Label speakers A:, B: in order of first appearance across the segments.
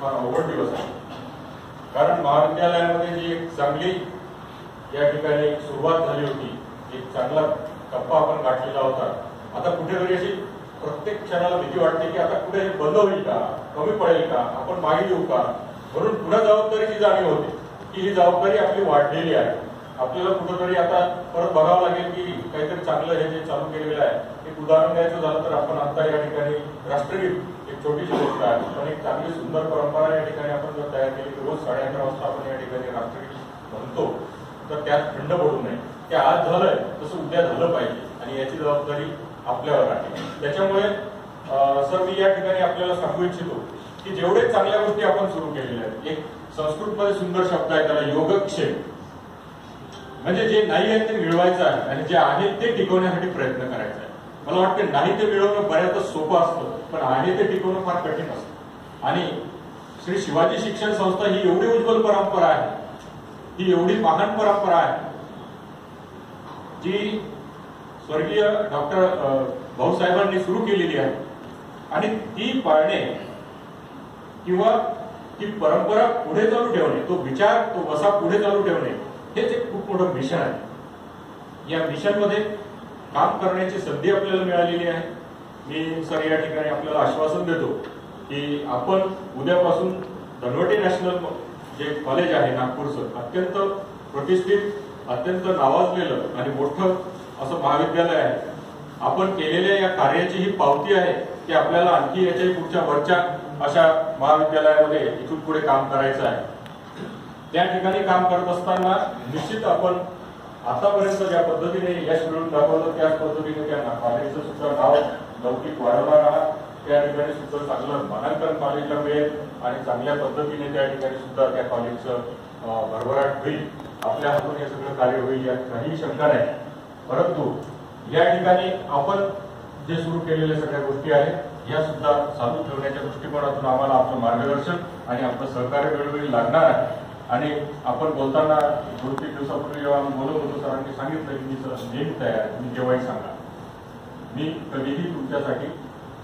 A: फार अवघड दिवस आहे, कारण महाविद्यालयामध्ये जी एक चांगली या ठिकाणी सुरुवात झाली होती, एक चांगला टप्पा आपण गाठलेला होता, आता कुठेतरी अशी प्रत्येक क्षणाला भीती वाटते की आता कुठे हे बंद होईल का, कमी पडेल का, आपण मागे येऊ का, म्हणून पुन्हा जबाबदारीची जाणीव होते की ही जबाबदारी आपली वाढलेली आहे. आपल्याला कुठेतरी आता परत बघावं लागेल की काहीतरी चांगलं हे जे चालू केलेलं आहे. एक उदाहरण द्यायचं झालं तर आपण आता या ठिकाणी राष्ट्रगीत एक छोटीशी गोष्ट आहे, पण एक चांगली सुंदर परंपरा या ठिकाणी आपण जर तयार केली की रोज 11:30 वाजता आपण या ठिकाणी राष्ट्रगीत म्हणतो, तर त्यात खंड पडू नये. ते आज झालंय तसं उद्या झालं पाहिजे आणि याची जबाबदारी आपल्यावर आहे. त्याच्यामुळे सर मी या ठिकाणी आपल्याला सांगू इच्छितो की जेवढे चांगल्या गोष्टी आपण सुरू केलेल्या आहेत, एक संस्कृतमध्ये सुंदर शब्द आहे त्याला योगक्षेम, म्हणजे जे नाही आहे ते मिळवायचं आहे आणि जे आहे ते टिकवण्यासाठी प्रयत्न करायचा आहे. मला वाटतं नाही ते मिळवणं बऱ्याचच सोपं असतं, पण आहे ते टिकवणं फार कठीण असतं. आणि श्री शिवाजी शिक्षण संस्था ही एवढी उज्ज्वल परंपरा आहे, ही एवढी महान परंपरा आहे जी स्वर्गीय डॉक्टर भाऊसाहेबांनी सुरू केलेली आहे आणि ती पाळणे किंवा ती परंपरा पुढे चालू ठेवणे, तो विचार, तो वसा पुढे चालू ठेवणे, हेच एक खूप मोठं मिशन आहे. या मिशन मध्ये काम करण्याची संधी आपल्याला मिळालेली आहे. मी सर या ठिकाणी आपल्याला आश्वासन देतो की आपण उद्यापासून धनवटे नॅशनल जे कॉलेज आहे नागपूरचं, अत्यंत प्रतिष्ठित, अत्यंत नावाजलेलं आणि मोठं असं महाविद्यालय आहे. आपण केलेल्या या कार्याची ही पावती आहे की आपल्याला आणखी याच्याही पुढच्या वरच्या अशा महाविद्यालयामध्ये इथून पुढे काम करायचं आहे. त्या ठिकाणी काम करत असताना निश्चित आपण आतापर्यंत ज्या पद्धतीने यश मिळवून दाखवलं त्याच पद्धतीने त्या कॉलेजचं सुद्धा नाव लौकिक वाढवणार आहात. त्या ठिकाणी सुद्धा चांगलं मानांकन कॉलेजला मिळेल आणि चांगल्या पद्धतीने त्या ठिकाणी सुद्धा त्या कॉलेजचं भरभराट होईल. आपल्या हातून हे सगळं कार्य होईल यात काही शंका नाही. परंतु या ठिकाणी आपण जे सुरू केलेल्या सगळ्या गोष्टी आहेत या सुद्धा चालू ठेवण्याच्या दृष्टिकोनातून आम्हाला आपलं मार्गदर्शन आणि आपलं सहकार्य वेळोवेळी लागणार आहे. आणि आपण बोलताना 2-3 दिवसापूर्वी जेव्हा आम्ही बोलत होतो, सरांनी सांगितलं की मी नेहमी तयार आहे, तुम्ही जेव्हाही सांगा, मी कधीही तुमच्यासाठी,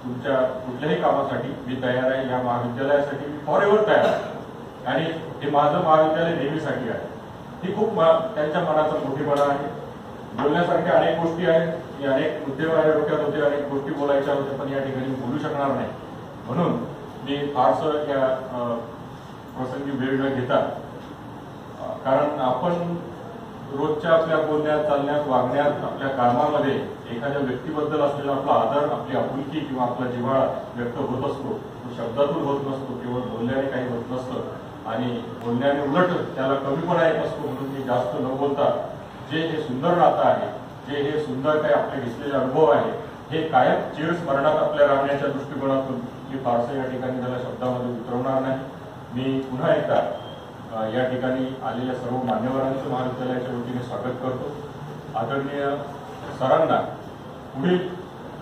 A: तुमच्या कुठल्याही कामासाठी मी तयार आहे. या महाविद्यालयासाठी मी फॉरएव्हर तयार आहे आणि हे माझं महाविद्यालय नेहमीसाठी आहे. ही खूप त्यांच्या मनाचा मोठेपणा आहे. बोलण्यासारख्या अनेक गोष्टी आहेत, मी अनेक मुद्दे माझ्या डोक्यात होते, अनेक गोष्टी बोलायच्या होत्या, पण या ठिकाणी बोलू शकणार नाही. म्हणून मी फारसं या प्रसंगी वेळ न घेता, कारण आपण रोजच्या आपल्या बोलण्यात, चालण्यात, वागण्यात, आपल्या कामामध्ये एखाद्या व्यक्तीबद्दल असलेला आपला आदर, आपली आपुलकी किंवा आपला जिव्हाळा व्यक्त होत असतो. तो शब्दातून होत नसतो, केवळ बोलण्याने काही होत नसतं आणि बोलण्याने उलट त्याला कमीपणा येत असतो. म्हणून मी जास्त न बोलता जे हे सुंदर नातं आहे, जे हे सुंदर काही आपले घेतलेले अनुभव आहे, हे कायम चिरस्मरणात आपल्या राहण्याच्या दृष्टिकोनातून मी फारसं या ठिकाणी त्याला शब्दामध्ये उतरवणार नाही. मी पुन्हा एकदा या ठिकाणी आलेल्या सर्व मान्यवरांचं महाविद्यालयाच्या वतीने स्वागत करतो. आदरणीय सरांना पुढील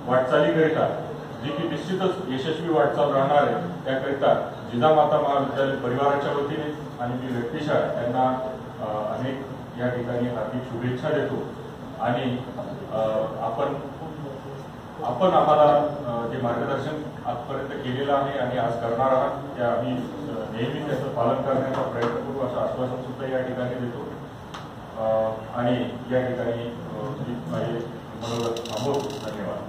A: वाटचालीकरिता, जी की निश्चितच यशस्वी वाटचाल राहणार आहे, त्याकरिता जिजामाता महाविद्यालय परिवाराच्या वतीने आणि मी व्यक्तिशः त्यांना अनेक या ठिकाणी हार्दिक शुभेच्छा देतो. आणि आपण आम्हाला जे मार्गदर्शन आजपर्यंत केलेलं आहे आणि आज करणार आहात, त्या आम्ही नेहमी त्याचं पालन करण्याचा प्रयत्न करू असं आश्वासन सुद्धा या ठिकाणी देतो. आणि या ठिकाणी माझे मनोगत थांबवतो. धन्यवाद.